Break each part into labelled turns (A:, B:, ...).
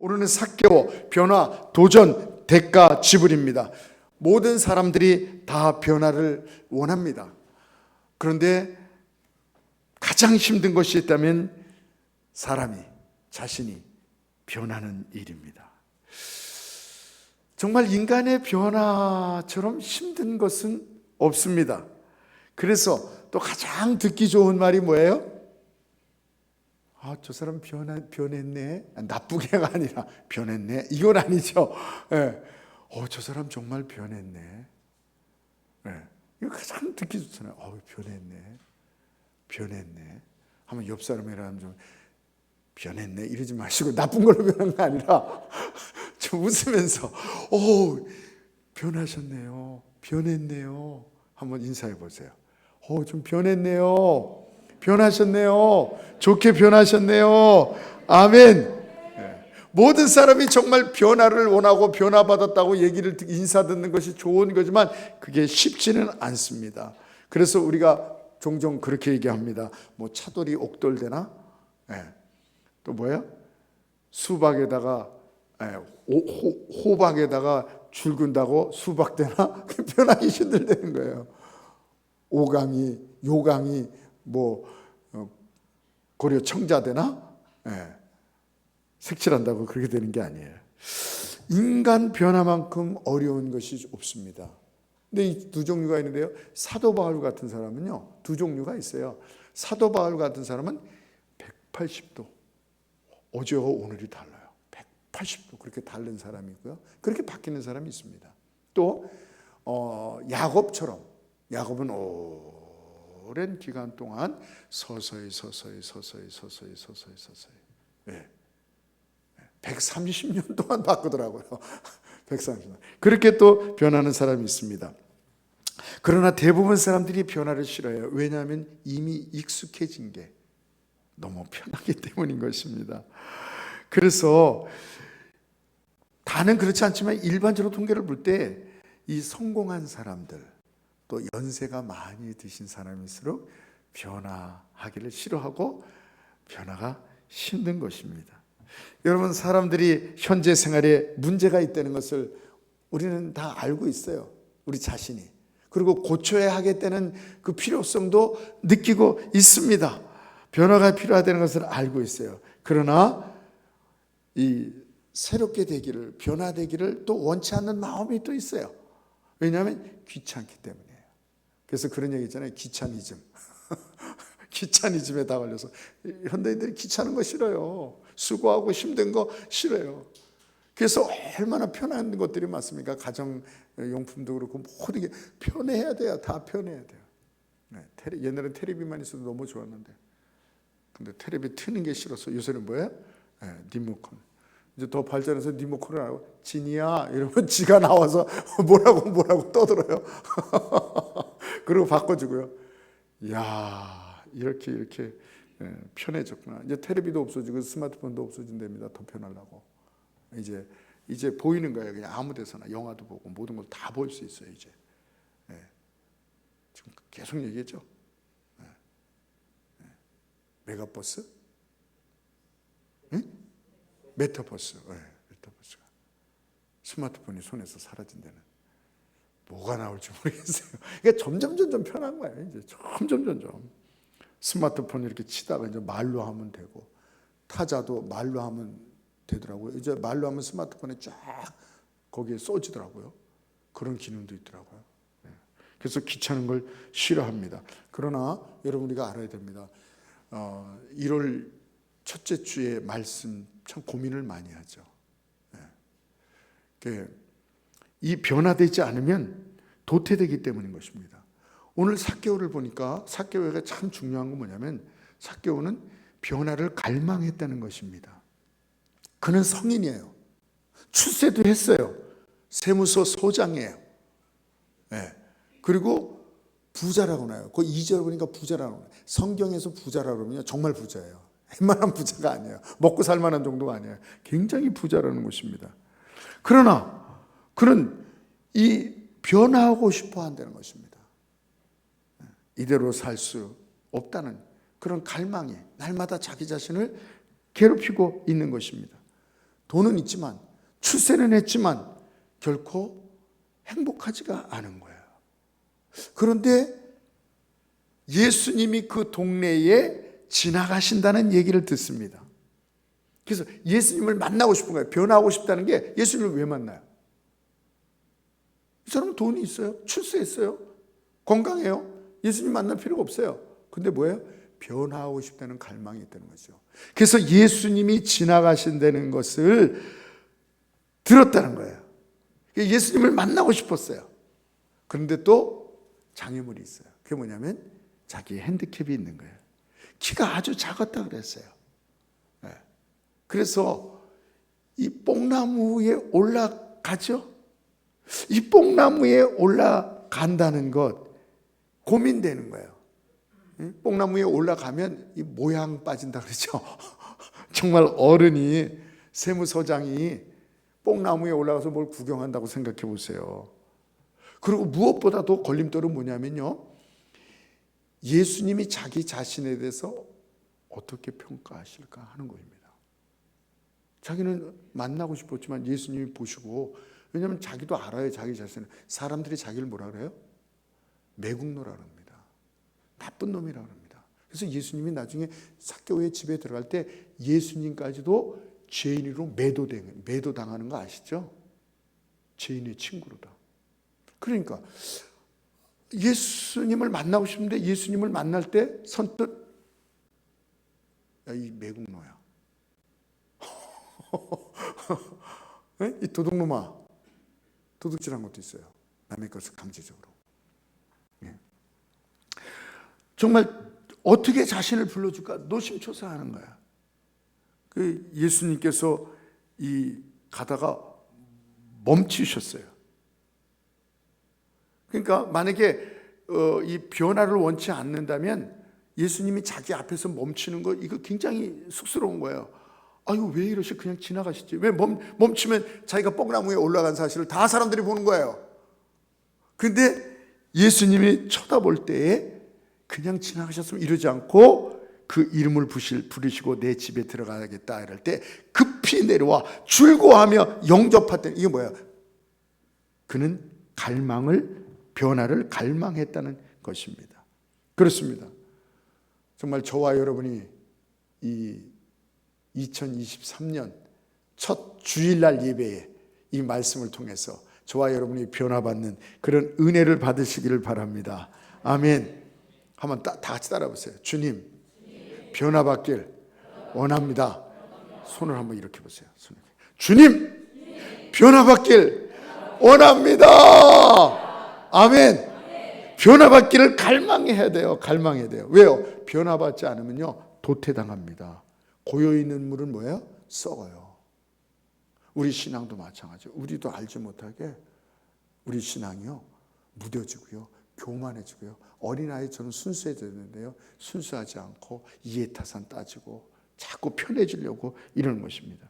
A: 우리는 삭개오, 변화, 도전, 대가, 지불입니다. 모든 사람들이 다 변화를 원합니다. 그런데 가장 힘든 것이 있다면 사람이, 자신이 변하는 일입니다. 정말 인간의 변화처럼 힘든 것은 없습니다. 그래서 또 가장 듣기 좋은 말이 뭐예요? 저 사람 변했네. 나쁘게가 아니라 변했네. 이건 아니죠. 예. 저 사람 정말 변했네. 예. 이거 가장 듣기 좋잖아요. 변했네. 하면 옆 사람이랑 좀 변했네 이러지 마시고 나쁜 걸로 변한 게 아니라 좀 웃으면서 변하셨네요. 변했네요. 한번 인사해 보세요. 좀 변했네요. 변하셨네요. 좋게 변하셨네요. 아멘. 모든 사람이 정말 변화를 원하고 변화받았다고 인사 듣는 것이 좋은 거지만 그게 쉽지는 않습니다. 그래서 우리가 종종 그렇게 얘기합니다. 뭐 차돌이 옥돌되나? 또 뭐예요? 수박에다가 호박에다가 줄 긋는다고 수박 되나? 변하기 힘들다는 거예요. 오강이, 요강이 고려 청자 되나? 색칠한다고 그렇게 되는 게 아니에요. 인간 변화만큼 어려운 것이 없습니다. 근데 이 두 종류가 있는데요. 사도 바울 같은 사람은요, 두 종류가 있어요. 사도 바울 같은 사람은 180도 어제와 오늘이 달라요. 180도 그렇게 다른 사람이 있고요. 그렇게 바뀌는 사람이 있습니다. 또 야곱처럼, 야곱은 오랜 기간 동안 서서히 130년 동안 바꾸더라고요. 130년. 그렇게 또 변하는 사람이 있습니다. 그러나 대부분 사람들이 변화를 싫어해요. 왜냐하면 이미 익숙해진 게 너무 편하기 때문인 것입니다. 그래서 다는 그렇지 않지만 일반적으로 통계를 볼 때 이 성공한 사람들, 또 연세가 많이 드신 사람일수록 변화하기를 싫어하고 변화가 힘든 것입니다. 여러분, 사람들이 현재 생활에 문제가 있다는 것을 우리는 다 알고 있어요. 우리 자신이. 그리고 고쳐야 하겠다는 그 필요성도 느끼고 있습니다. 변화가 필요하다는 것을 알고 있어요. 그러나 이 새롭게 되기를, 변화되기를 또 원치 않는 마음이 또 있어요. 왜냐하면 귀찮기 때문이에요. 그래서 그런 얘기 있잖아요. 귀차니즘. 귀차니즘에 다 걸려서 현대인들이 귀찮은 거 싫어요. 수고하고 힘든 거 싫어요. 그래서 얼마나 편한 것들이 많습니까? 가정용품도 그렇고 모든 게 편해야 돼요. 다 편해야 돼요. 옛날엔 텔레비만 있어도 너무 좋았는데, 근데 텔레비 트는 게 싫어서 요새는 뭐예요? 리모컨. 이제 더 발전해서 리모컨을 하고 진이야 이러면 지가 나와서 뭐라고 떠들어요. 그리고 바꿔주고요. 이야, 이렇게 편해졌구나. 이제 텔레비도 없어지고 스마트폰도 없어진답니다. 더 편하려고. 이제 보이는 거예요. 그냥 아무 데서나 영화도 보고 모든 걸 다 볼 수 있어요. 이제 지금 계속 얘기했죠. 메가버스, 메타버스, 메타버스가 스마트폰이 손에서 사라진다는. 뭐가 나올지 모르겠어요. 그러니까 점점 편한 거예요. 이제 점점 스마트폰 이렇게 치다가 이제 말로 하면 되고, 타자도 말로 하면 되더라고요. 이제 말로 하면 스마트폰에 쫙 거기에 쏘지더라고요. 그런 기능도 있더라고요. 그래서 귀찮은 걸 싫어합니다. 그러나 여러분, 우리가 알아야 됩니다. 1월 첫째 주에 말씀 참 고민을 많이 하죠. 이 변화되지 않으면 도태되기 때문인 것입니다. 오늘 삭개오를 보니까 삭개오가 참 중요한 건 뭐냐면, 삭개오는 변화를 갈망했다는 것입니다. 그는 성인이에요. 출세도 했어요. 세무서 소장이에요. 그리고 부자라고 나요. 그 2절 보니까 부자라고 나요. 성경에서 부자라고 그러면 정말 부자예요. 웬만한 부자가 아니에요. 먹고 살 만한 정도가 아니에요. 굉장히 부자라는 것입니다. 그러나 그는 이 변화하고 싶어 한다는 것입니다. 이대로 살 수 없다는 그런 갈망이 날마다 자기 자신을 괴롭히고 있는 것입니다. 돈은 있지만, 출세는 했지만 결코 행복하지가 않은 거예요. 그런데 예수님이 그 동네에 지나가신다는 얘기를 듣습니다. 그래서 예수님을 만나고 싶은 거예요. 변화하고 싶다는 게, 예수님을 왜 만나요? 이 사람은 돈이 있어요. 출세했어요. 건강해요. 예수님 만날 필요가 없어요. 근데 뭐예요? 변화하고 싶다는 갈망이 있다는 거죠. 그래서 예수님이 지나가신다는 것을 들었다는 거예요. 예수님을 만나고 싶었어요. 그런데 또 장애물이 있어요. 그게 뭐냐면 자기 핸디캡이 있는 거예요. 키가 아주 작았다 그랬어요. 그래서 이 뽕나무에 올라가죠. 이 뽕나무에 올라간다는 것 고민되는 거예요. 뽕나무에 올라가면 이 모양 빠진다 그러죠. 정말 어른이, 세무서장이 뽕나무에 올라가서 뭘 구경한다고 생각해 보세요. 그리고 무엇보다도 걸림돌은 뭐냐면요, 예수님이 자기 자신에 대해서 어떻게 평가하실까 하는 겁니다. 자기는 만나고 싶었지만 예수님이 보시고, 왜냐하면 자기도 알아요. 자기 자신은. 사람들이 자기를 뭐라 그래요? 매국노라 합니다. 나쁜 놈이라 합니다. 그래서 예수님이 나중에 삭개오의 집에 들어갈 때 예수님까지도 죄인으로 매도당하는 거 아시죠? 죄인의 친구로다. 그러니까 예수님을 만나고 싶은데 예수님을 만날 때 선뜻, 야, 이 매국노야. 이 도둑놈아. 도둑질한 것도 있어요. 남의 것을 강제적으로. 정말 어떻게 자신을 불러줄까 노심초사하는 거야. 그 예수님께서 이 가다가 멈추셨어요. 그러니까 만약에 이 변화를 원치 않는다면 예수님이 자기 앞에서 멈추는 거, 이거 굉장히 쑥스러운 거예요. 아유, 왜 이러시? 그냥 지나가시지. 왜 멈추면 자기가 뽕나무에 올라간 사실을 다 사람들이 보는 거예요. 근데 예수님이 쳐다볼 때에 그냥 지나가셨으면 이러지 않고 그 이름을 부르시고 내 집에 들어가야겠다 이럴 때 급히 내려와 줄고하며 영접했더니, 이게 뭐야? 그는 변화를 갈망했다는 것입니다. 그렇습니다. 정말 저와 여러분이 이 2023년 첫 주일날 예배에 이 말씀을 통해서 저와 여러분이 변화받는 그런 은혜를 받으시기를 바랍니다. 아멘. 한번 다 같이 따라 보세요. 주님, 변화받길 원합니다. 손을 한번 이렇게 보세요. 주님, 변화받길 원합니다. 아멘. 변화받기를 갈망해야 돼요. 갈망해야 돼요. 왜요? 변화받지 않으면요, 도태당합니다. 고여있는 물은 뭐예요? 썩어요. 우리 신앙도 마찬가지예요. 우리도 알지 못하게 우리 신앙이요, 무뎌지고요, 교만해지고요. 어린아이처럼 순수해졌는데요, 순수하지 않고 이해타산 따지고 자꾸 편해지려고 이러는 것입니다.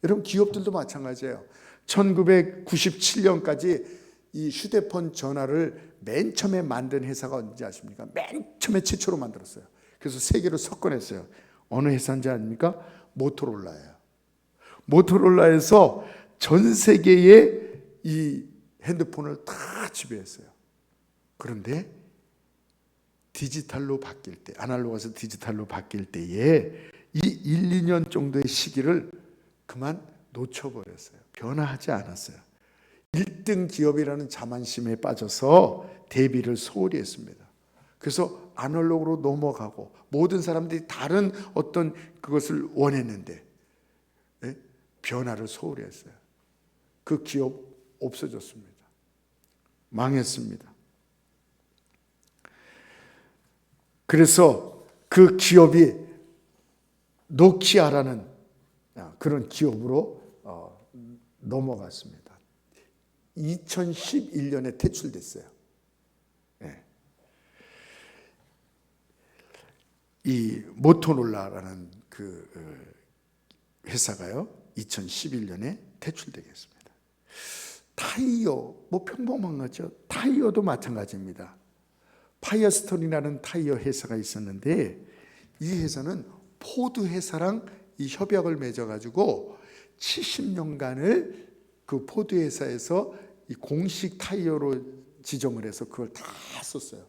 A: 여러분, 기업들도 마찬가지예요. 1997년까지 이 휴대폰 전화를 맨 처음에 만든 회사가 어딘지 아십니까? 맨 처음에 최초로 만들었어요. 그래서 세계로 석권했어요. 어느 회사인지 아닙니까? 모토로라예요. 모토로라에서 전 세계의 이 핸드폰을 다 지배했어요. 그런데 디지털로 바뀔 때, 아날로그에서 디지털로 바뀔 때에 이 1, 2년 정도의 시기를 그만 놓쳐버렸어요. 변화하지 않았어요. 1등 기업이라는 자만심에 빠져서 대비를 소홀히 했습니다. 그래서 아날로그로 넘어가고 모든 사람들이 다른 어떤 그것을 원했는데 변화를 소홀히 했어요. 그 기업 없어졌습니다. 망했습니다. 그래서 그 기업이 노키아라는 그런 기업으로 넘어갔습니다. 2011년에 퇴출됐어요. 이 모토로라라는 그 회사가요, 2011년에 퇴출되겠습니다. 타이어, 뭐 평범한 거죠. 타이어도 마찬가지입니다. 파이어스톤이라는 타이어 회사가 있었는데 이 회사는 포드 회사랑 이 협약을 맺어가지고 70년간을 그 포드 회사에서 이 공식 타이어로 지정을 해서 그걸 다 썼어요.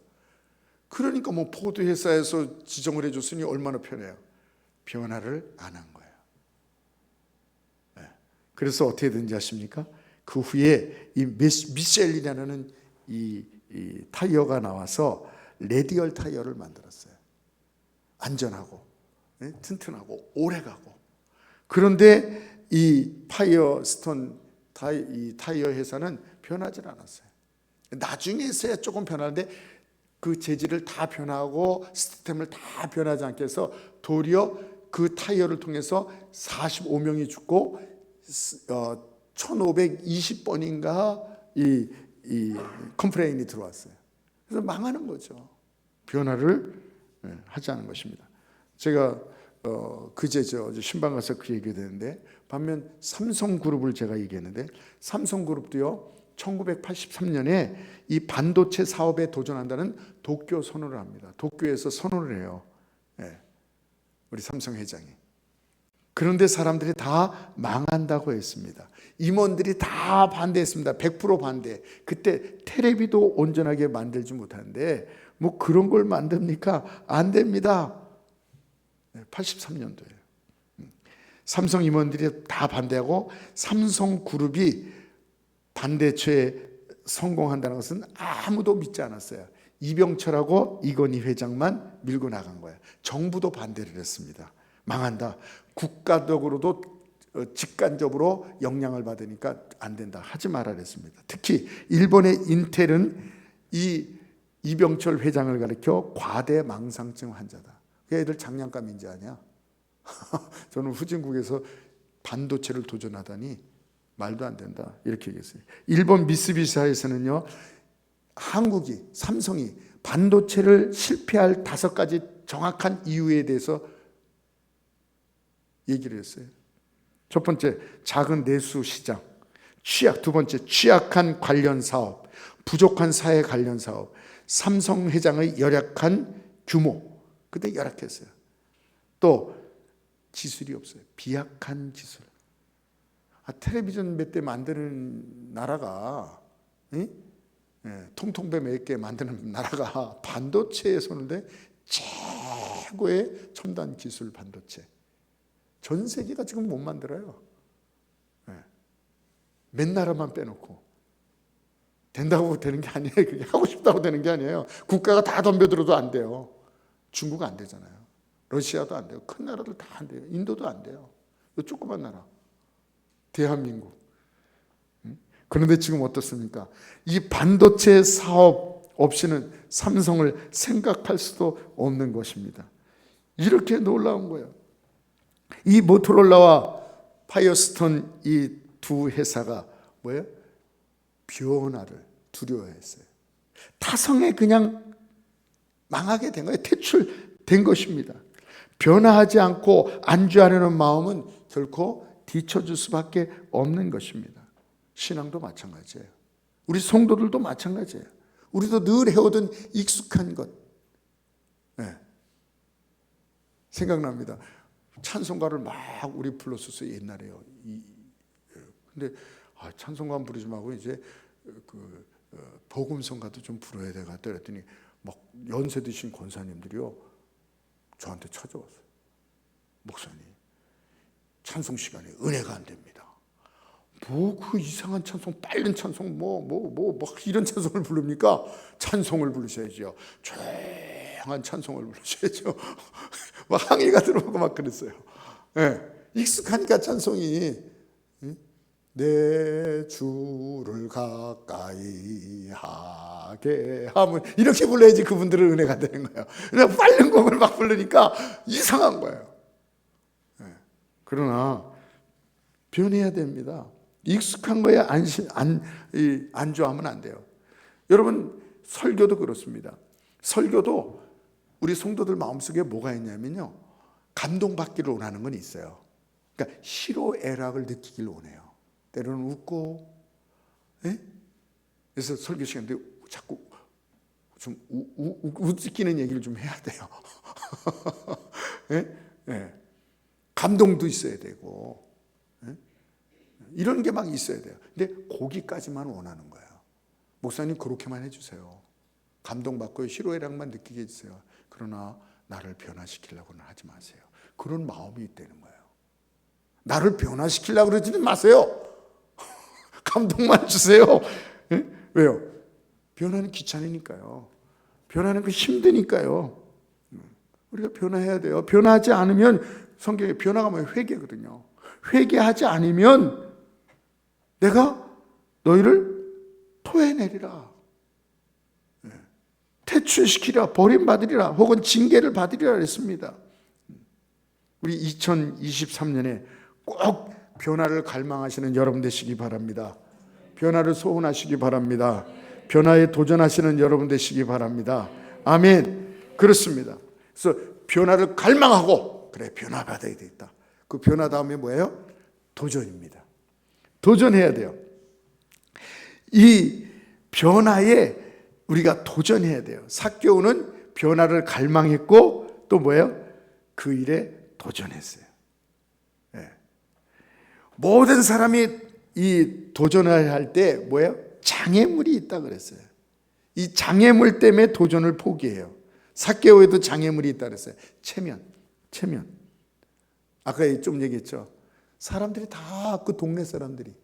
A: 그러니까 뭐 포드 회사에서 지정을 해줬으니 얼마나 편해요. 변화를 안 한 거예요. 네. 그래서 어떻게 된지 아십니까? 그 후에 이 미쉐린이라는 이 타이어가 나와서 레디얼 타이어를 만들었어요. 안전하고 튼튼하고 오래가고. 그런데 이 파이어스톤 이 타이어 회사는 변하지 않았어요. 나중에서야 조금 변하는데 그 재질을 다 변하고 시스템을 다 변하지 않게 해서 도리어 그 타이어를 통해서 45명이 죽고 1520번인가 이 컴플레인이 들어왔어요. 그래서 망하는 거죠. 변화를 하지 않은 것입니다. 제가 그제죠 신방 가서 그 얘기가 되는데, 반면 삼성그룹을 제가 얘기했는데, 삼성그룹도요 1983년에 이 반도체 사업에 도전한다는 도쿄 선언을 합니다. 도쿄에서 선언을 해요. 우리 삼성 회장이. 그런데 사람들이 다 망한다고 했습니다. 임원들이 다 반대했습니다. 100% 반대. 그때 테레비도 온전하게 만들지 못하는데 뭐 그런 걸 만듭니까? 안 됩니다. 83년도에요. 삼성 임원들이 다 반대하고 삼성그룹이 반대체에 성공한다는 것은 아무도 믿지 않았어요. 이병철하고 이건희 회장만 밀고 나간 거예요. 정부도 반대를 했습니다. 망한다. 국가적으로도 직간접으로 영향을 받으니까 안 된다. 하지 말아 그랬습니다. 특히 일본의 인텔은 이 이병철 회장을 가리켜 과대망상증 환자다. 그 애들 장난감인지 아냐? 저는 후진국에서 반도체를 도전하다니 말도 안 된다 이렇게 얘기했어요. 일본 미쓰비시사에서는요 한국이 삼성이 반도체를 실패할 5가지 정확한 이유에 대해서 얘기를 했어요. 첫 번째, 작은 내수 시장, 두 번째, 취약한 관련 사업, 부족한 사회 관련 사업, 삼성 회장의 열악한 규모, 그때 열악했어요. 또 기술이 없어요. 비약한 기술. 텔레비전 몇 대 만드는 나라가 통통배 몇 개 만드는 나라가 반도체에 서는데 최고의 첨단 기술 반도체. 전 세계가 지금 못 만들어요. 몇 나라만 빼놓고. 된다고 되는 게 아니에요. 그게 하고 싶다고 되는 게 아니에요. 국가가 다 덤벼들어도 안 돼요. 중국 안 되잖아요. 러시아도 안 돼요. 큰 나라들 다 안 돼요. 인도도 안 돼요. 이 조그만 나라. 대한민국. 그런데 지금 어떻습니까? 이 반도체 사업 없이는 삼성을 생각할 수도 없는 것입니다. 이렇게 놀라운 거예요. 이 모토로라와 파이어스톤 이 두 회사가 뭐예요? 변화를 두려워했어요. 타성에 그냥 망하게 된 거예요. 퇴출된 것입니다. 변화하지 않고 안주하려는 마음은 결코 뒤처질 수밖에 없는 것입니다. 신앙도 마찬가지예요. 우리 성도들도 마찬가지예요. 우리도 늘 해오던 익숙한 것. 생각납니다. 찬송가를 막 우리 불렀었어요. 옛날에요. 근데 찬송가 부르지 말고 이제 복음성가도 좀 불러야 되겠다 그랬더니 막 연세 드신 권사님들이요 저한테 찾아왔어요. 목사님, 찬송 시간에 은혜가 안 됩니다. 뭐 그 이상한 찬송, 빠른 찬송, 막 이런 찬송을 부릅니까? 찬송을 부르셔야죠. 조용한 찬송을 부르셔야죠. 막 항의가 들어오고 막 그랬어요. 익숙하니까 찬송이. 내 주를 가까이 하게 하면 이렇게 불러야지 그분들은 은혜가 되는 거예요. 그냥 빠른 곡을 막 부르니까 이상한 거예요. 그러나 변해야 됩니다. 익숙한 거에 안주하면 안 돼요. 여러분 설교도 그렇습니다. 설교도 우리 성도들 마음속에 뭐가 있냐면요, 감동받기를 원하는 건 있어요. 그러니까 희로애락을 느끼길 원해요. 때로는 웃고, 그래서 설교 시간에 자꾸 좀 웃기는 얘기를 좀 해야 돼요. 감동도 있어야 되고, 이런 게 막 있어야 돼요. 근데 거기까지만 원하는 거예요. 목사님 그렇게만 해주세요. 감동받고 희로애락만 느끼게 해주세요. 그러나 나를 변화시키려고는 하지 마세요. 그런 마음이 있다는 거예요. 나를 변화시키려고 그러지는 마세요. 감동만 주세요. 예? 왜요? 변화는 귀찮으니까요. 변하는 거 힘드니까요. 우리가 변화해야 돼요. 변하지 않으면, 성경에 변화가 뭐예요? 회개거든요. 회개하지 않으면 내가 너희를 토해내리라, 퇴출시키라, 버림받으리라, 혹은 징계를 받으리라 그랬습니다. 우리 2023년에 꼭 변화를 갈망하시는 여러분 되시기 바랍니다. 변화를 소원하시기 바랍니다. 변화에 도전하시는 여러분 되시기 바랍니다. 아멘. 그렇습니다. 그래서 변화를 갈망하고, 그래 변화 받아야 되겠다. 그 변화 다음에 뭐예요? 도전입니다. 도전해야 돼요. 이 변화에 우리가 도전해야 돼요. 삭개오는 변화를 갈망했고 또 뭐예요? 그 일에 도전했어요. 네. 모든 사람이 이 도전을 할 때 뭐예요? 장애물이 있다 그랬어요. 이 장애물 때문에 도전을 포기해요. 삭개오에도 장애물이 있다 그랬어요. 체면. 아까 좀 얘기했죠. 사람들이 다, 그 동네 사람들이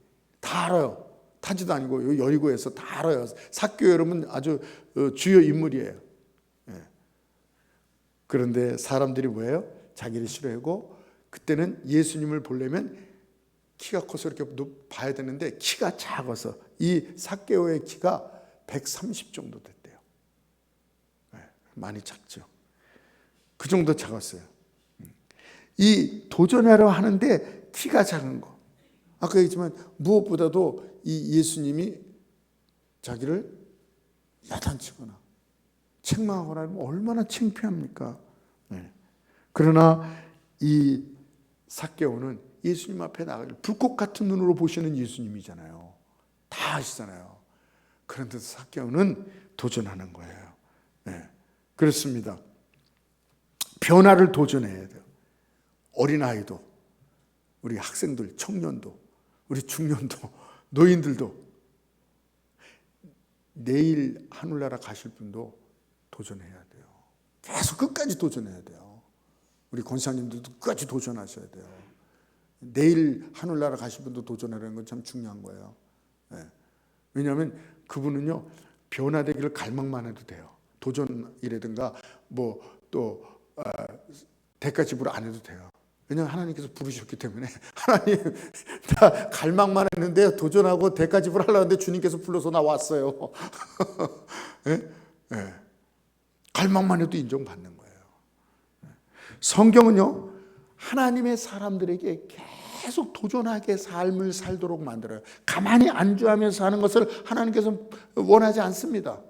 A: 다 알아요. 타지도 아니고 여리고에서 다 알아요. 삭개오 여러분 아주 주요 인물이에요. 예. 그런데 사람들이 뭐예요? 자기를 싫어하고, 그때는 예수님을 보려면 키가 커서 이렇게 봐야 되는데 키가 작아서 이 삭개오의 키가 130 정도 됐대요. 예. 많이 작죠. 그 정도 작았어요. 이 도전하려 하는데 키가 작은 거. 아까 얘기했지만 무엇보다도 이 예수님이 자기를 야단치거나 책망하거나 하면 얼마나 창피합니까? 네. 그러나 이 삭개오는 예수님 앞에 나가길 불꽃 같은 눈으로 보시는 예수님이잖아요. 다 아시잖아요. 그런데도 삭개오는 도전하는 거예요. 네. 그렇습니다. 변화를 도전해야 돼요. 어린아이도, 우리 학생들, 청년도, 우리 중년도, 노인들도, 내일 하늘나라 가실 분도 도전해야 돼요. 계속 끝까지 도전해야 돼요. 우리 권사님들도 끝까지 도전하셔야 돼요. 내일 하늘나라 가실 분도 도전하라는 건 참 중요한 거예요. 네. 왜냐하면 그분은요, 변화되기를 갈망만 해도 돼요. 도전이라든가 또 대가 지불 안 해도 돼요. 왜냐하면 하나님께서 부르셨기 때문에. 하나님, 나 갈망만 했는데 도전하고 대가 지불하려고 했는데 주님께서 불러서 나 왔어요. 네? 네. 갈망만 해도 인정받는 거예요. 성경은요, 하나님의 사람들에게 계속 도전하게 삶을 살도록 만들어요. 가만히 안주하면서 사는 것을 하나님께서 원하지 않습니다.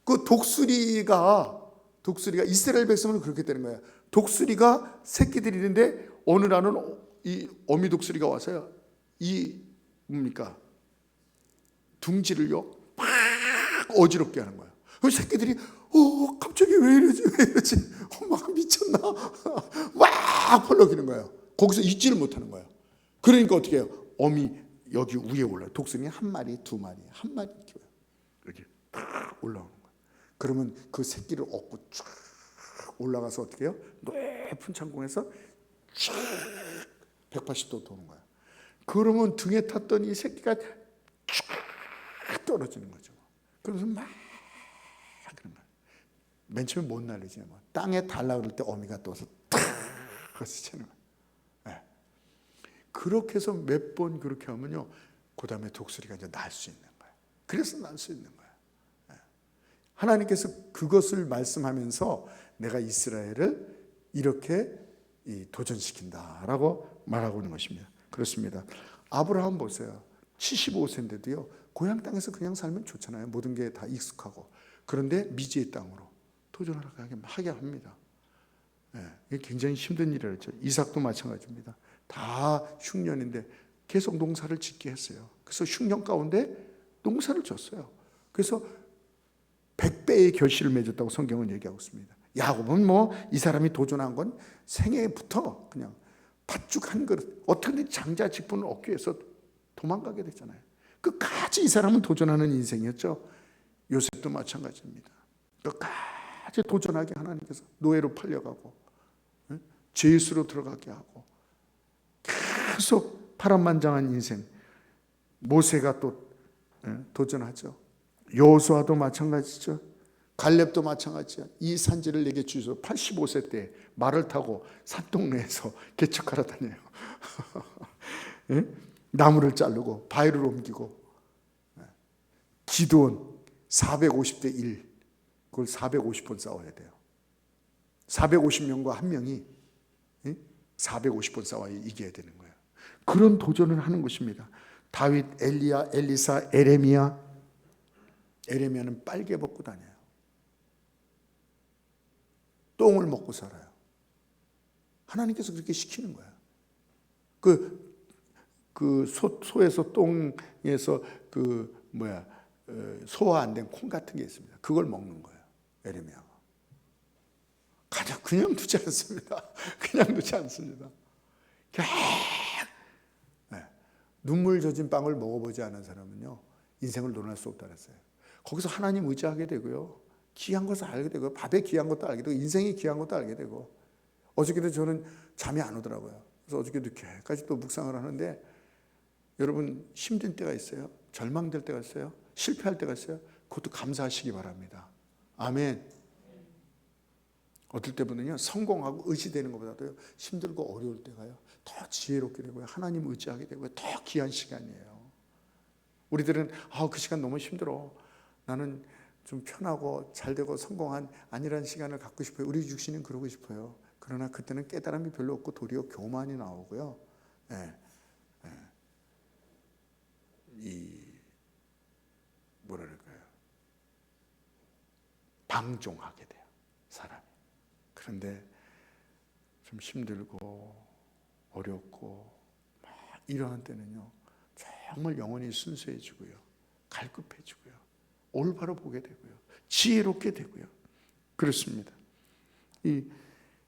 A: 그 독수리가 이스라엘 백성은 그렇게 되는 거예요. 독수리가 새끼들이 있는데 어느 날은 이 어미 독수리가 와서요, 이 뭡니까? 둥지를요 막 어지럽게 하는 거예요. 그 새끼들이 갑자기 왜 이러지? 막 미쳤나? 막 펄럭이는 거예요. 거기서 있지를 못하는 거예요. 그러니까 어떻게 해요? 어미 여기 위에 올라요. 독수리 한 마리, 두 마리, 한 마리 키워요. 이렇게 딱 올라오는 거예요. 그러면 그 새끼를 얻고 쫙 올라가서 어떻게 해요? 높은 창공에서 쫙 180도 도는 거야. 그러면 등에 탔던 이 새끼가 쫙 떨어지는 거죠. 그래서 막 그런 거야. 맨 처음에 못 날리지. 땅에 달라 그럴 때 어미가 떠서 탁 해서 치는 거야. 네. 그렇게 해서 몇 번 그렇게 하면요, 그 다음에 독수리가 이제 날 수 있는 거야. 그래서 날 수 있는 거야. 네. 하나님께서 그것을 말씀하면서 내가 이스라엘을 이렇게 도전시킨다라고 말하고 있는 것입니다. 그렇습니다. 아브라함 보세요. 75세인데도요, 고향 땅에서 그냥 살면 좋잖아요. 모든 게 다 익숙하고. 그런데 미지의 땅으로 도전을 하게 합니다. 네, 이게 굉장히 힘든 일이었죠. 이삭도 마찬가지입니다. 다 흉년인데 계속 농사를 짓게 했어요. 그래서 흉년 가운데 농사를 졌어요. 그래서 100배의 결실을 맺었다고 성경은 얘기하고 있습니다. 야곱은 이 사람이 도전한 건 생애부터 그냥 팥죽 한 그릇, 어떻게든 장자 직분을 얻기 위해서 도망가게 됐잖아요. 끝까지 이 사람은 도전하는 인생이었죠. 요셉도 마찬가지입니다. 끝까지 도전하게 하나님께서 노예로 팔려가고 죄수로 들어가게 하고 계속 파란만장한 인생. 모세가 또 도전하죠. 여호수아도 마찬가지죠. 갈렙도 마찬가지야. 이 산지를 내게 주소서. 85세 때 말을 타고 산동네에서 개척하러 다녀요. 나무를 자르고 바위를 옮기고. 기드온 450대 1, 그걸 450번 싸워야 돼요. 450명과 한 명이 450번 싸워야 이겨야 되는 거예요. 그런 도전을 하는 것입니다. 다윗, 엘리야, 엘리사, 에레미야. 에레미야는 빨개 벗고 다녀요. 똥을 먹고 살아요. 하나님께서 그렇게 시키는 거예요. 소에서 똥에서 소화 안 된 콩 같은 게 있습니다. 그걸 먹는 거예요. 에레미야가. 그냥 두지 않습니다. 그냥 두지 않습니다. 눈물 젖은 빵을 먹어보지 않은 사람은요, 인생을 논할 수 없다 그랬어요. 거기서 하나님 의지하게 되고요, 귀한 것을 알게 되고, 밥에 귀한 것도 알게 되고, 인생이 귀한 것도 알게 되고. 어저께도 저는 잠이 안 오더라고요. 그래서 어저께 늦게까지 또 묵상을 하는데, 여러분 힘든 때가 있어요. 절망될 때가 있어요. 실패할 때가 있어요. 그것도 감사하시기 바랍니다. 아멘. 어떨 때보면요, 성공하고 의지되는 것보다도 힘들고 어려울 때가요, 더 지혜롭게 되고요, 하나님 의지하게 되고요, 더 귀한 시간이에요. 우리들은 그 시간 너무 힘들어, 나는 좀 편하고 잘되고 성공한 안일한 시간을 갖고 싶어요. 우리 육신은 그러고 싶어요. 그러나 그때는 깨달음이 별로 없고 도리어 교만이 나오고요, 뭐랄까요, 방종하게 돼요, 사람이. 그런데 좀 힘들고 어렵고 막 이러한 때는요, 정말 영혼이 순수해지고요, 갈급해지고요, 올바로 보게 되고요, 지혜롭게 되고요. 그렇습니다. 이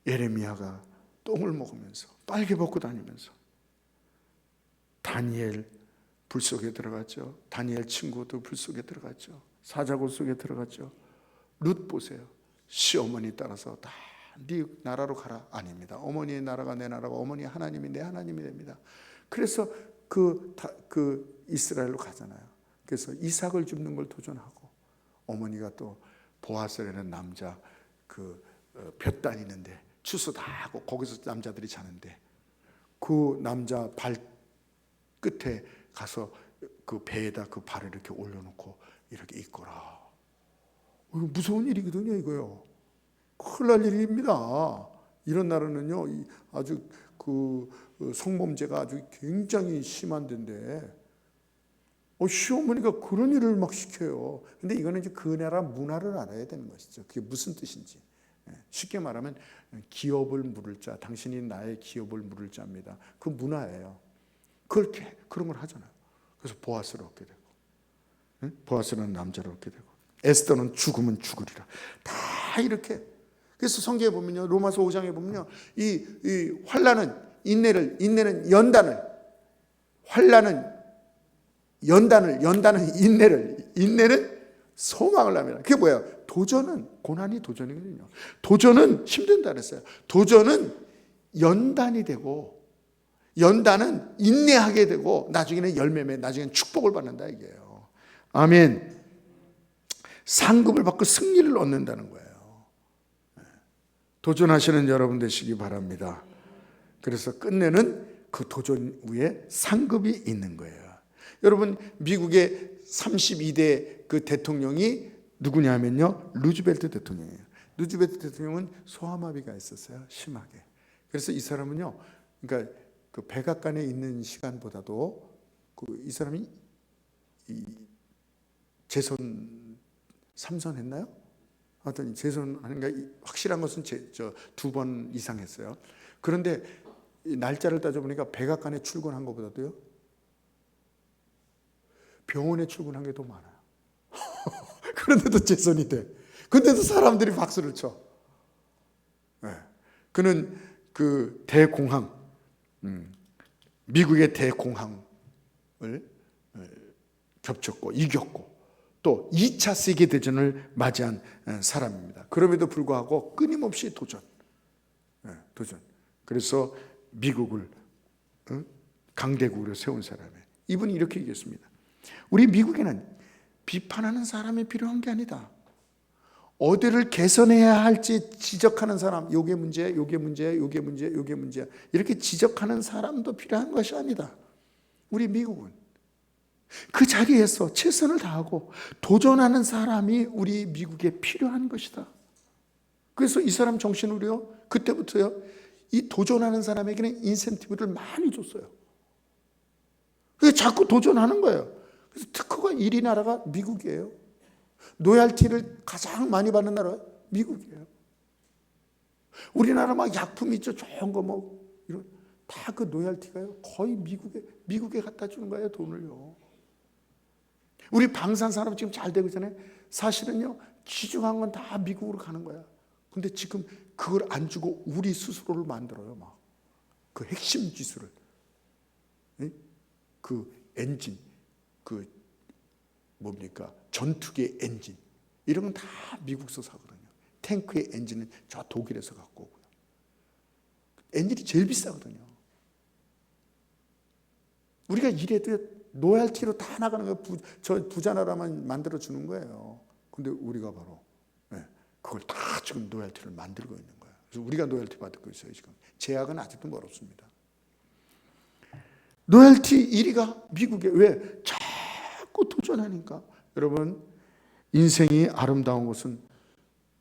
A: 예레미야가 똥을 먹으면서 빨개 벗고 다니면서 다니엘 불 속에 들어갔죠. 다니엘 친구도 불 속에 들어갔죠. 사자굴 속에 들어갔죠. 룻 보세요. 시어머니 따라서 다 네 나라로 가라. 아닙니다. 어머니의 나라가 내 나라고, 어머니 하나님이 내 하나님이 됩니다. 그래서 그 이스라엘로 가잖아요. 그래서 이삭을 줍는 걸 도전하고, 어머니가 또 보아스라는 남자 볕 다니는데 추수 다 하고 거기서 남자들이 자는데, 그 남자 발 끝에 가서 그 배에다 그 발을 이렇게 올려놓고 이렇게 있거라. 무서운 일이거든요, 이거요. 큰일 날 일입니다. 이런 나라는요, 아주 성범죄가 아주 굉장히 심한 데인데, 시어머니가 그런 일을 막 시켜요. 근데 이거는 이제 그 나라 문화를 알아야 되는 것이죠. 그게 무슨 뜻인지. 쉽게 말하면 기업을 물을 자, 당신이 나의 기업을 물을 자입니다. 그 문화예요. 그런 걸 하잖아요. 그래서 보아스를 얻게 되고, 보아스라는 남자를 얻게 되고, 에스더는 죽으면 죽으리라. 다 이렇게. 그래서 성경에 보면요, 로마서 5장에 보면요, 이 환난은 인내는 연단을, 환난은 연단은 인내는 소망을 합니다. 그게 뭐예요? 고난이 도전이거든요. 도전은 힘든다 그랬어요. 도전은 연단이 되고, 연단은 인내하게 되고, 나중에는 열매매, 나중에는 축복을 받는다 이게요. 아멘. 상급을 받고 승리를 얻는다는 거예요. 도전하시는 여러분 되시기 바랍니다. 그래서 끝내는 그 도전 위에 상급이 있는 거예요. 여러분, 미국의 32대 그 대통령이 누구냐면요, 루즈벨트 대통령이에요. 루즈벨트 대통령은 소아마비가 있었어요, 심하게. 그래서 이 사람은요, 그러니까 그 백악관에 있는 시간보다도 이 사람이 재선 3선 했나요? 하여튼 재선하는 게 확실한 것은 2번 이상 했어요. 그런데 날짜를 따져보니까 백악관에 출근한 것보다도요, 병원에 출근한 게 더 많아요. 그런데도 재선이 돼. 그런데도 사람들이 박수를 쳐. 그는 그 대공황, 미국의 대공황을 겹쳤고 이겼고 또 2차 세계대전을 맞이한 사람입니다. 그럼에도 불구하고 끊임없이 도전. 그래서 미국을 강대국으로 세운 사람이에요. 이분이 이렇게 얘기했습니다. 우리 미국에는 비판하는 사람이 필요한 게 아니다. 어디를 개선해야 할지 지적하는 사람, 요게 문제야, 요게 문제야, 요게 문제야, 요게 문제야, 이렇게 지적하는 사람도 필요한 것이 아니다. 우리 미국은 그 자리에서 최선을 다하고 도전하는 사람이 우리 미국에 필요한 것이다. 그래서 이 사람 정신으로요, 그때부터요, 이 도전하는 사람에게는 인센티브를 많이 줬어요. 그래서 자꾸 도전하는 거예요. 그래서 특허가 1위 나라가 미국이에요. 로얄티를 가장 많이 받는 나라가 미국이에요. 우리나라 막 약품 있죠, 좋은 거 뭐 이런 다 그 로얄티가요 거의 미국에 갖다 주는 거예요, 돈을요. 우리 방산 산업 지금 잘 되고 있잖아요. 사실은요 귀중한 건 다 미국으로 가는 거야. 근데 지금 그걸 안 주고 우리 스스로를 만들어요, 막 그 핵심 기술을, 그 엔진, 그 뭡니까 전투기의 엔진 이런 건 다 미국서 사거든요. 탱크의 엔진은 저 독일에서 갖고 오고요. 엔진이 제일 비싸거든요. 우리가 이래도 로얄티로 다 나가는 거예요. 저 부자 나라만 만들어 주는 거예요. 근데 우리가 바로 그걸 다 지금 로얄티를 만들고 있는 거예요. 그래서 우리가 로얄티 받고 있어요. 지금 제약은 아직도 멀었습니다. 로얄티 1위가 미국에 왜? 자꾸 도전하니까. 여러분, 인생이 아름다운 것은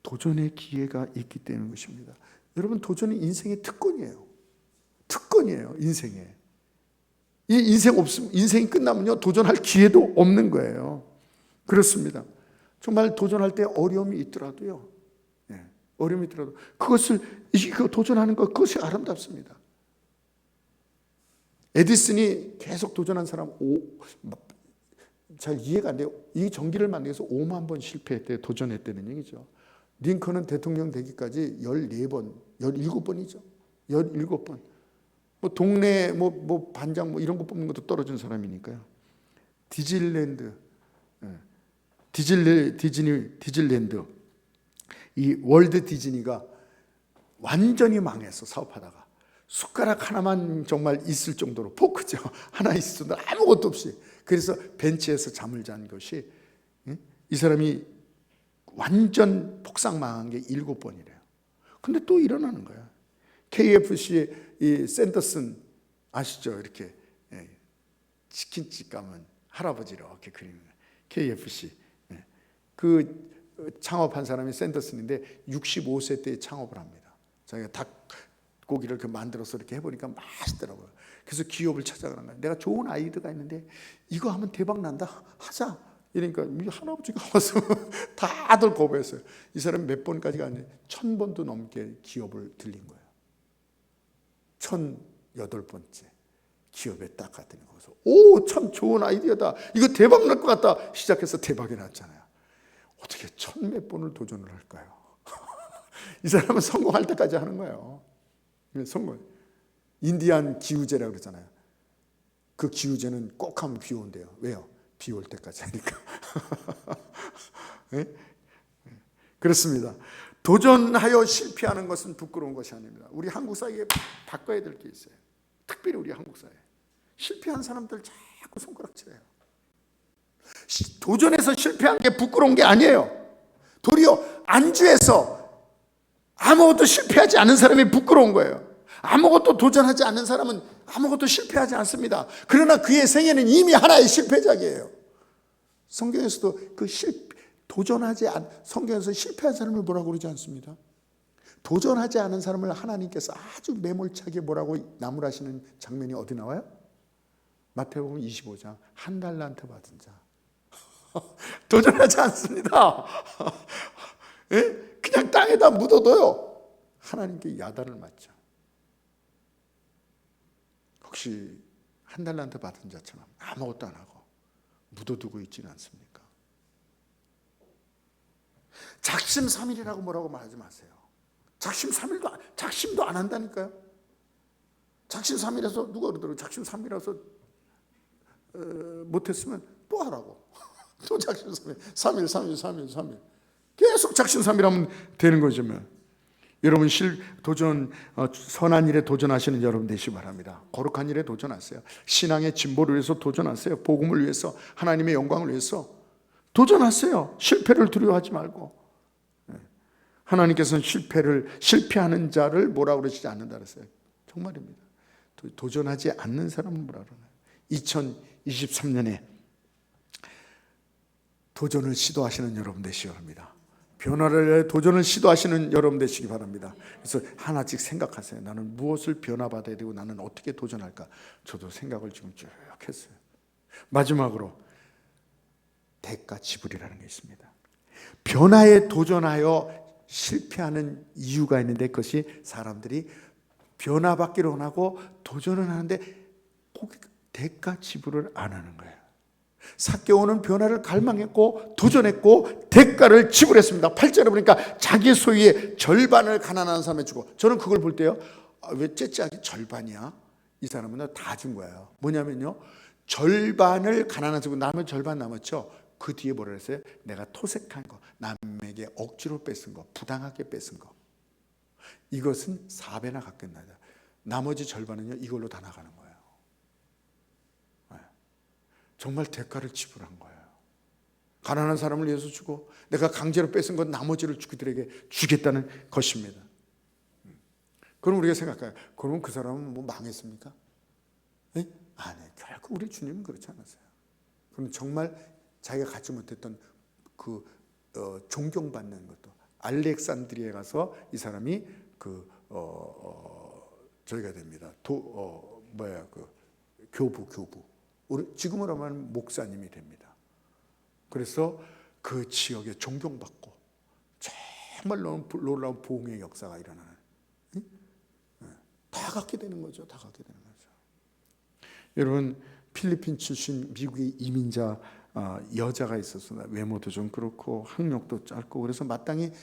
A: 도전의 기회가 있기 때문인 것입니다. 여러분, 도전은 인생의 특권이에요. 특권이에요, 인생에. 이 인생이 끝나면요, 도전할 기회도 없는 거예요. 그렇습니다. 정말 도전할 때 어려움이 있더라도요, 어려움이 있더라도 그것을 도전하는 것, 그것이 아름답습니다. 에디슨이 계속 도전한 사람 잘 이해가 안 돼요. 이 전기를 만들기 위해서 5만 번 실패했대요. 도전했다는 얘기죠. 링컨은 대통령 되기까지 14번, 17번이죠. 17번. 뭐 동네 뭐 반장 뭐 이런 거 뽑는 것도 떨어진 사람이니까요. 디즈니랜드 이 월드 디즈니가 완전히 망했어. 사업하다가 숟가락 하나만 정말 있을 정도로, 포크죠, 하나 있을 정도로 아무것도 없이. 그래서 벤치에서 잠을 잔 것이, 이 사람이 완전 폭삭망한 게 7번이래요. 근데 또 일어나는 거야. KFC 이 샌더슨 아시죠? 이렇게 치킨집 가면 할아버지 이렇게 그리는 거예요. KFC 그 창업한 사람이 샌더슨인데 65세 때 창업을 합니다. 자기가 닭고기를 이렇게 만들어서 이렇게 해보니까 맛있더라고요. 그래서 기업을 찾아가는 거예요. 내가 좋은 아이디어가 있는데 이거 하면 대박 난다, 하자. 이러니까 할아버지가 와서 다들 거부했어요. 이 사람이 몇 번까지 갔는데 1000번도 넘게 기업을 들린 거예요. 1008번째 기업에 딱 갔더니 거기서 오, 참 좋은 아이디어다, 이거 대박 날 것 같다 시작해서 대박이 났잖아요. 어떻게 1000몇 번을 도전을 할까요? 이 사람은 성공할 때까지 하는 거예요. 성공. 인디안 기우제라고 그러잖아요. 그 기우제는 꼭 하면 비 온대요. 왜요? 비 올 때까지 하니까. 그렇습니다. 도전하여 실패하는 것은 부끄러운 것이 아닙니다. 우리 한국 사회에 바꿔야 될 게 있어요. 특별히 우리 한국 사회. 실패한 사람들 자꾸 손가락질해요. 도전해서 실패한 게 부끄러운 게 아니에요. 도리어 안주해서 아무것도 실패하지 않은 사람이 부끄러운 거예요. 아무것도 도전하지 않는 사람은 아무것도 실패하지 않습니다. 그러나 그의 생애는 이미 하나의 실패작이에요. 성경에서도 성경에서 실패한 사람을 뭐라고 그러지 않습니다. 도전하지 않은 사람을 하나님께서 아주 매몰차게 뭐라고 나무라시는 장면이 어디 나와요? 마태복음 25장. 한 달란트 받은 자. 도전하지 않습니다. 그냥 땅에다 묻어둬요. 하나님께 야단을 맞죠. 혹시 한 달란트 받은 자처럼 아무것도 안 하고 묻어두고 있지는 않습니까? 작심삼일이라고 뭐라고 말하지 마세요. 작심도 안 한다니까요. 작심삼일해서 누가 그러더라고. 작심삼일해서 못했으면 또 하라고. 또 작심삼일, 3일 계속 작심삼일하면 되는 거죠. 여러분 도전, 선한 일에 도전하시는 여러분 되시기 바랍니다. 거룩한 일에 도전하세요. 신앙의 진보를 위해서 도전하세요. 복음을 위해서, 하나님의 영광을 위해서 도전하세요. 실패를 두려워하지 말고. 하나님께서는 실패하는 자를 뭐라고 그러시지 않는다 그랬어요. 정말입니다. 도전하지 않는 사람은 뭐라 그러나요? 2023년에 도전을 시도하시는 여러분 되시기 바랍니다. 변화를 위해 도전을 시도하시는 여러분 되시기 바랍니다. 그래서 하나씩 생각하세요. 나는 무엇을 변화받아야 되고 나는 어떻게 도전할까? 저도 생각을 지금 쭉 했어요. 마지막으로 대가 지불이라는 게 있습니다. 변화에 도전하여 실패하는 이유가 있는데, 그것이 사람들이 변화받기를 원하고 도전을 하는데 대가 지불을 안 하는 거예요. 삭개오는 변화를 갈망했고 도전했고 대가를 지불했습니다. 8절에 보니까 자기 소유의 절반을 가난한 사람에 주고, 저는 그걸 볼 때요, 왜 째째하게 절반이야? 이 사람은 다 준 거예요. 뭐냐면요, 절반을 가난한 사람에 주고 남은 절반 남았죠. 그 뒤에 뭐라 했어요? 내가 토색한 거, 남에게 억지로 뺏은 거, 부당하게 뺏은 거, 이것은 4배나 갚겠나이다. 나머지 절반은요, 이걸로 다 나가는 거예요. 정말 대가를 지불한 거예요. 가난한 사람을 위해서 주고, 내가 강제로 뺏은 건 나머지를 그들에게 주겠다는 것입니다. 그럼 우리가 생각해요. 그러면 그 사람은 뭐 망했습니까? 네? 아니에요. 결국 우리 주님은 그렇지 않았어요. 그럼 정말 자기가 갖지 못했던 존경받는 것도, 알렉산드리아에 가서 이 사람이 저희가 됩니다. 교부. 지금으로 하면 목사님이 됩니다. 그래서 그 지역에 존경받고 정말 놀라운 부흥의 역사가 일어나는, 다 갖게 되는 거죠. 다 갖게 되는 거죠. 여러분, 필리핀 출신 미국의 이민자 여자가 있었어요. 외모도 좀 그렇고 학력도 짧고, 그래서 마땅히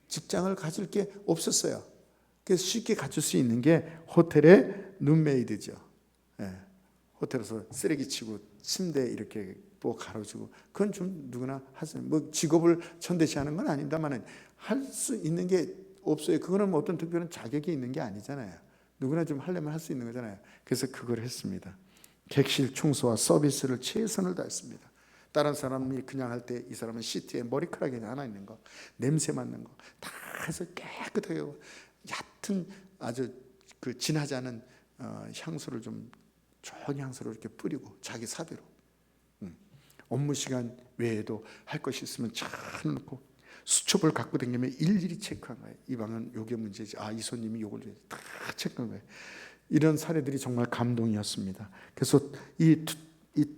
A: 직장을 가질 게 없었어요. 그래서 쉽게 갖출 수 있는 게 호텔의 룸메이드죠. 호텔에서 쓰레기 치고 침대 이렇게 뭐 가로주고, 그건 좀 누구나 하세요. 뭐 직업을 천대시하는 건 아닙니다만 할 수 있는 게 없어요. 그거는 뭐 어떤 특별한 자격이 있는 게 아니잖아요. 누구나 좀 하려면 할 수 있는 거잖아요. 그래서 그걸 했습니다. 객실 청소와 서비스를 최선을 다했습니다. 다른 사람이 그냥 할 때 이 사람은 시트에 머리카락이 하나 있는 거, 냄새 맡는 거 다 해서 깨끗하게 하고, 얕은 아주 진하지 않은 향수를 좀 좋은 향수를 이렇게 뿌리고 자기 사비로, 업무 시간 외에도 할 것이 있으면 잘 놓고 수첩을 갖고 다니면 일일이 체크한 거예요. 이 방은 요게 문제지, 이 손님이 요걸 다 체크한 거예요. 이런 사례들이 정말 감동이었습니다. 그래서 이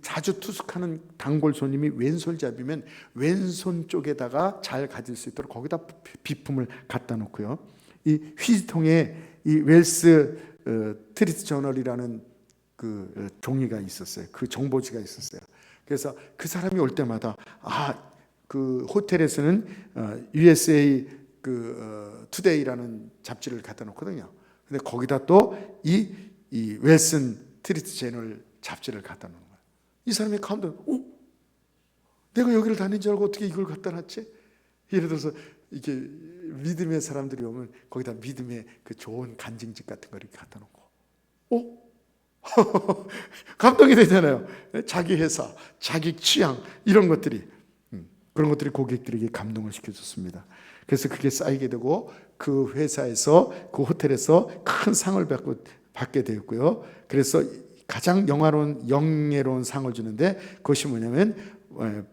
A: 자주 투숙하는 단골 손님이 왼손잡이면 왼손 쪽에다가 잘 가질 수 있도록 거기다 비품을 갖다 놓고요. 이 휴지통에 이 웰스 트리트 저널이라는 그 종이가 있었어요. 그 정보지가 있었어요. 그래서 그 사람이 올 때마다 그 호텔에서는 USA 투데이라는 잡지를 갖다 놓거든요. 근데 거기다 또 이 웰슨 트리트 저널 잡지를 갖다 놓는 거예요. 이 사람이 가운데, 내가 여기를 다닌 줄 알고 어떻게 이걸 갖다 놨지? 예를 들어서 이렇게 믿음의 사람들이 오면 거기다 믿음의 그 좋은 간증집 같은 거 이렇게 갖다 놓고, 감동이 되잖아요. 자기 회사, 자기 취향, 이런 것들이, 그런 것들이 고객들에게 감동을 시켜줬습니다. 그래서 그게 쌓이게 되고 그 회사에서, 그 호텔에서 큰 상을 받게 되었고요. 그래서 가장 영예로운 상을 주는데, 그것이 뭐냐면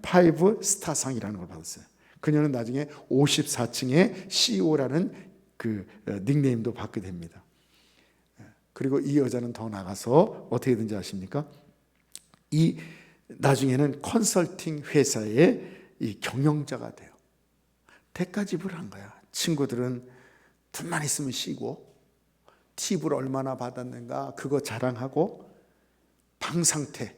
A: 5스타 상이라는 걸 받았어요. 그녀는 나중에 54층의 CEO라는 그 닉네임도 받게 됩니다. 그리고 이 여자는 더 나가서 어떻게 된지 아십니까? 나중에는 컨설팅 회사의 이 경영자가 돼요. 대가 지불한 거야. 친구들은 돈만 있으면 쉬고, 팁을 얼마나 받았는가 그거 자랑하고, 방 상태,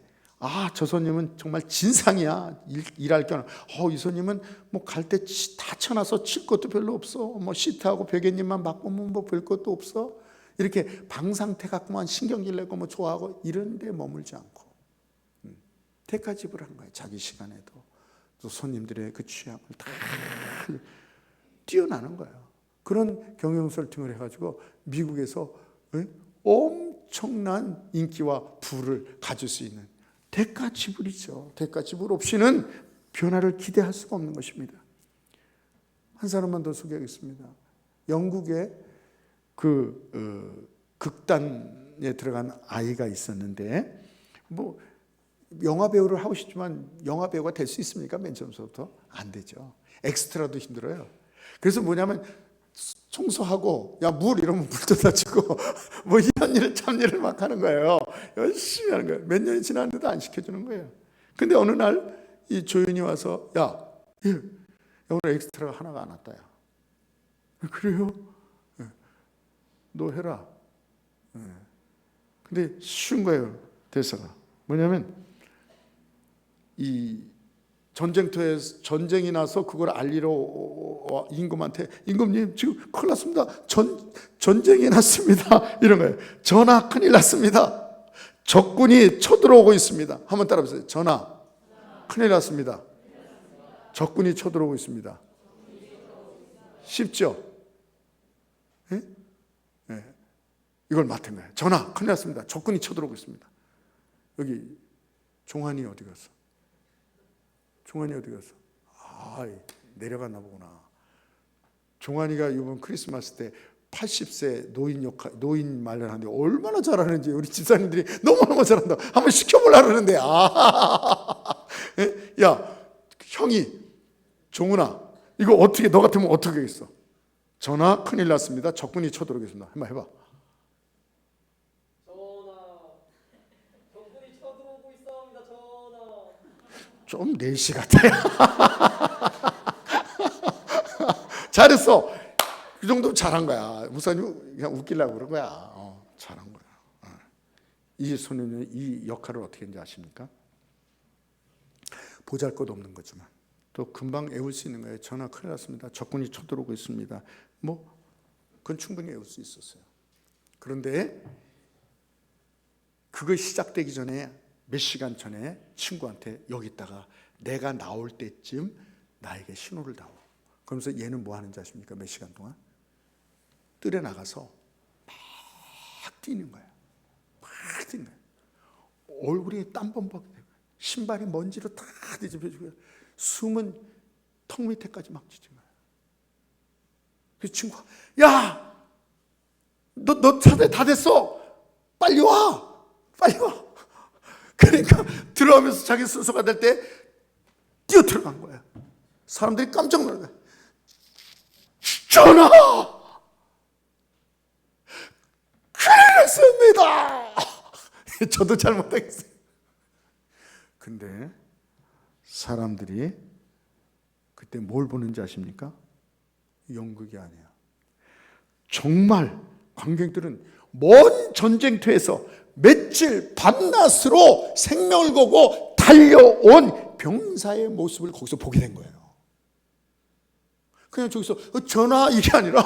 A: 저 손님은 정말 진상이야. 일할 경우, 이 손님은 뭐 갈 때 다 쳐놔서 칠 것도 별로 없어. 뭐 시트하고 베개님만 바꾸면 뭐 별 것도 없어. 이렇게 방 상태 갖고만 신경질 내고 뭐 좋아하고 이런 데 머물지 않고 대가 지불한 거예요. 자기 시간에도 또 손님들의 그 취향을 다 뛰어나는 거예요. 그런 경영설팅을 해가지고 미국에서 엄청난 인기와 부를 가질 수 있는 대가 지불이죠. 대가 지불 없이는 변화를 기대할 수가 없는 것입니다. 한 사람만 더 소개하겠습니다. 영국의 극단에 들어간 아이가 있었는데 뭐 영화 배우를 하고 싶지만 영화 배우가 될 수 있습니까? 맨 처음부터 안 되죠. 엑스트라도 힘들어요. 그래서 뭐냐면 청소하고 야 물 이러면 물 떠다 주고 뭐 이런 일을 참 일을 막 하는 거예요. 열심히 하는 거예요. 몇 년이 지났는데도 안 시켜주는 거예요. 근데 어느 날 이 조연이 와서 야 오늘 엑스트라가 하나가 안 왔다. 야. 그래요? 너 해라. 근데 쉬운 거예요. 대사가 뭐냐면 이 전쟁터에서 전쟁이 나서 그걸 알리러 임금한테 임금님 지금 큰일 났습니다. 전쟁이 났습니다. 이런 거예요. 전하 큰일 났습니다. 적군이 쳐들어오고 있습니다. 한번 따라해보세요. 전하 큰일 났습니다. 적군이 쳐들어오고 있습니다. 쉽죠? 예? 예. 이걸 맡은 거예요. 전하 큰일 났습니다. 적군이 쳐들어오고 있습니다. 여기 종환이 어디 갔어? 종환이 어디 갔어? 내려갔나 보구나. 종환이가 이번 크리스마스 때 80세 노인 말려하는데 얼마나 잘하는지 우리 집사님들이 너무너무 잘한다. 한번 시켜보려고 그러는데 야 형이 종훈아 이거 어떻게 너 같으면 어떻게 하겠어? 전하 큰일 났습니다. 적군이 쳐들어오겠습니다. 한번 해봐. 좀 4시 같아요. 잘했어. 그 정도면 잘한 거야. 목사님 그냥 웃기려고 그런 거야. 잘한 거야. 이 소년은 이 역할을 어떻게 했는지 아십니까? 보잘것없는 거지만 또 금방 애울 수 있는 거예요. 전하 큰일 났습니다. 적군이 쳐들어오고 있습니다. 뭐 그건 충분히 애울 수 있었어요. 그런데 그거 시작되기 전에 몇 시간 전에 친구한테 여기 있다가 내가 나올 때쯤 나에게 신호를 다오. 그러면서 얘는 뭐 하는지 아십니까? 몇 시간 동안 뜰에 나가서 막 뛰는 거야. 막 뛰는 거야. 얼굴이 땀범벅 되고 신발이 먼지로 다 뒤집혀지고 숨은 턱 밑에까지 막 찢은 거야. 그 친구가 야 너 차대 다 됐어. 빨리 와. 빨리 와. 그러니까 들어오면서 자기 순서가 될 때 뛰어 들어간 거야. 사람들이 깜짝 놀란 거야. 전하! 큰일 났습니다. 저도 잘 못하겠어요. 근데 사람들이 그때 뭘 보는지 아십니까? 연극이 아니야. 정말 관객들은 먼 전쟁터에서 며칠 밤낮으로 생명을 걸고 달려온 병사의 모습을 거기서 보게 된 거예요. 그냥 저기서 전하 이게 아니라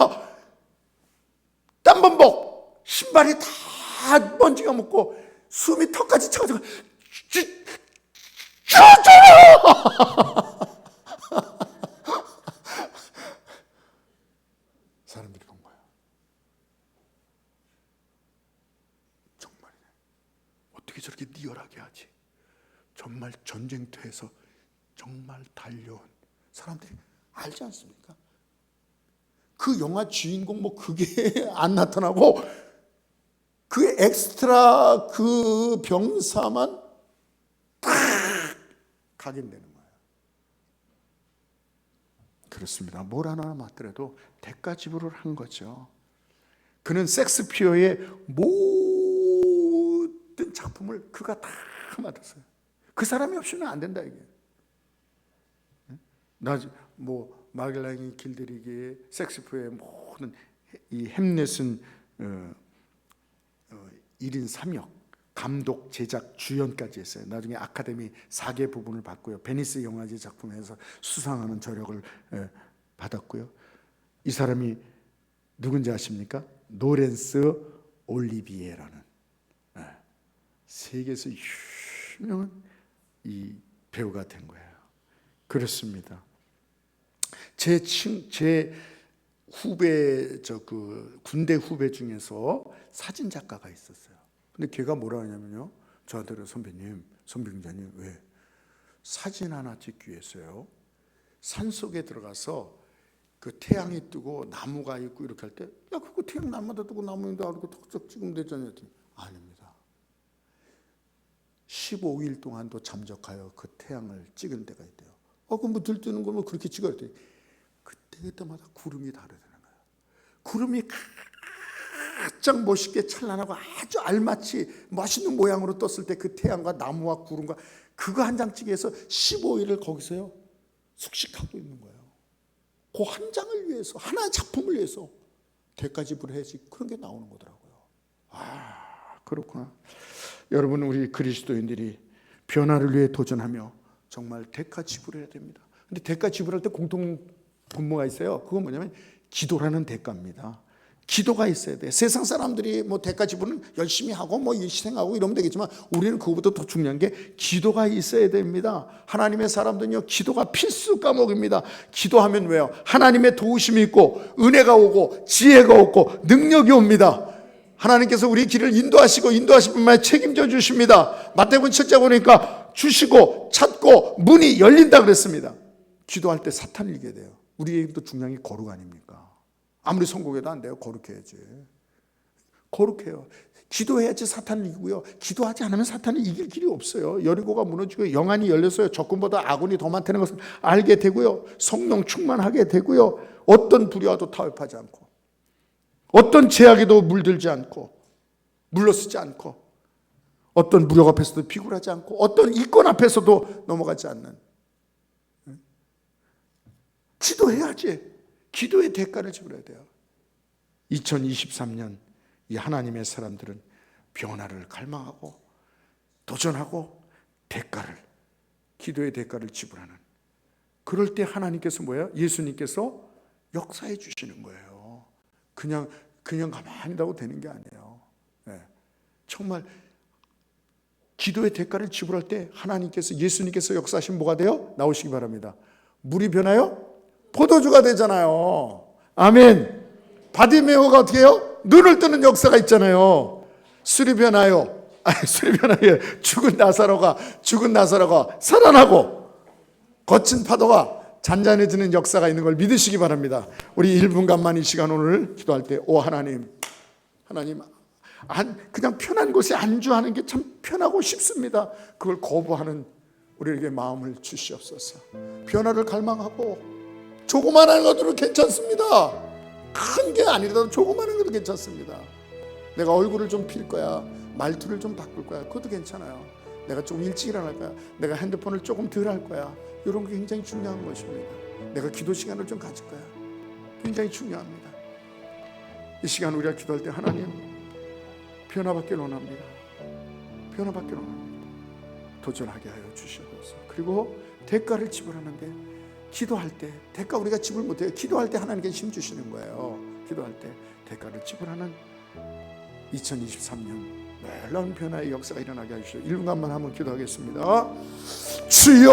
A: 땀범벅 신발이 다 먼지가 묻고 숨이 턱까지 차가지고 사람들이 본 거야. 정말이네. 어떻게 저렇게 리얼하게 하지? 정말 전쟁터에서 정말 달려온 사람들이 알지 않습니까? 그 영화 주인공 뭐 그게 안 나타나고 그 엑스트라 그 병사만 딱 각인되는 거예요. 그렇습니다. 뭘 하나 맡더라도 대가 지불을 한 거죠. 그는 섹스피어의 모든 작품을 그가 다 맡았어요. 그 사람이 없이는 안 된다 이게. 뭐 마겔란이 길들이기에 섹스피어의 모든 이 햄릿은 1인 3역 감독, 제작, 주연까지 했어요. 나중에 아카데미 4개 부분을 받고요. 베니스 영화제 작품에서 수상하는 저력을 받았고요. 이 사람이 누군지 아십니까? 노렌스 올리비에라는 세계에서 유명한 이 배우가 된 거예요. 그렇습니다. 제 후배, 군대 후배 중에서 사진 작가가 있었어요. 근데 걔가 뭐라 하냐면요, 저한테 선배님자님, 왜 사진 하나 찍기 위해서요, 산 속에 들어가서 그 태양이 뜨고 나무가 있고 이렇게 할 때, 야, 그거 태양 나무다 뜨고 나무인데 알고 톡톡 찍으면 되잖아요. 아닙니다. 15일 동안도 잠적하여 그 태양을 찍은 데가 있대요. 그럼 뭐 들뜨는 걸 뭐 그렇게 찍어야 돼? 그때마다 구름이 다르다는 거예요. 구름이 가장 멋있게 찬란하고 아주 알맞이 멋있는 모양으로 떴을 때 그 태양과 나무와 구름과 그거 한 장 찍어서 15일을 거기서요 숙식하고 있는 거예요. 그 한 장을 위해서, 하나의 작품을 위해서 대가 지불해야지, 그런 게 나오는 거더라고요. 그렇구나. 여러분, 우리 그리스도인들이 변화를 위해 도전하며 정말 대가 지불해야 됩니다. 근데 대가 지불할 때 공통 분모가 있어요. 그건 뭐냐면 기도라는 대가입니다. 기도가 있어야 돼. 세상 사람들이 뭐 대가 지불은 열심히 하고 뭐 희생하고 이러면 되겠지만, 우리는 그거보다 더 중요한 게 기도가 있어야 됩니다. 하나님의 사람들은요, 기도가 필수 과목입니다. 기도하면 왜요? 하나님의 도우심이 있고 은혜가 오고 지혜가 오고 능력이 옵니다. 하나님께서 우리 길을 인도하시고 인도하실 뿐만 아니라 책임져 주십니다. 마태복음 7장 보니까 주시고 찾고 문이 열린다 그랬습니다. 기도할 때 사탄을 이겨야 돼요. 우리에게도 중요한 게 거룩 아닙니까? 아무리 성공해도 안 돼요. 거룩해야지. 거룩해요. 기도해야지 사탄을 이기고요, 기도하지 않으면 사탄을 이길 길이 없어요. 여리고가 무너지고 영안이 열렸어요. 적군보다 아군이 더 많다는 것을 알게 되고요, 성령 충만하게 되고요, 어떤 불의와도 타협하지 않고, 어떤 제약에도 물들지 않고, 물러서지 않고, 어떤 무력 앞에서도 비굴하지 않고, 어떤 이권 앞에서도 넘어가지 않는, 기도해야지. 기도의 대가를 지불해야 돼요. 2023년 이 하나님의 사람들은 변화를 갈망하고 도전하고 기도의 대가를 지불하는, 그럴 때 하나님께서 뭐예요? 예수님께서 역사해 주시는 거예요. 그냥 가만히 있다고 되는 게 아니에요. 정말 기도의 대가를 지불할 때 하나님께서, 예수님께서 역사하시면 뭐가 돼요? 나오시기 바랍니다. 물이 변하여 포도주가 되잖아요. 아멘. 바디메오가 어떻게 해요? 눈을 뜨는 역사가 있잖아요. 술이 변하여 죽은 나사로가 살아나고 거친 파도가 잔잔해지는 역사가 있는 걸 믿으시기 바랍니다. 우리 1분간만 이 시간 오늘 기도할 때, 오 하나님, 그냥 편한 곳에 안주하는 게 참 편하고 쉽습니다. 그걸 거부하는 우리에게 마음을 주시옵소서. 변화를 갈망하고 조그마한 것들은 괜찮습니다. 큰 게 아니라도 조그마한 것도 괜찮습니다. 내가 얼굴을 좀 필 거야, 말투를 좀 바꿀 거야, 그것도 괜찮아요. 내가 좀 일찍 일어날 거야, 내가 핸드폰을 조금 덜 할 거야, 이런 게 굉장히 중요한 것입니다. 내가 기도 시간을 좀 가질 거야, 굉장히 중요합니다. 이 시간 우리가 기도할 때, 하나님, 변화받길 원합니다. 변화받길 원합니다. 도전하게 하여 주시옵소서. 그리고 대가를 지불하는데, 기도할 때 대가 우리가 지불 못해요. 기도할 때 하나님께 힘 주시는 거예요. 기도할 때 대가를 지불하는 2023년 놀라운 변화의 역사가 일어나게 해주시오. 1분간만 한번 기도하겠습니다. 주여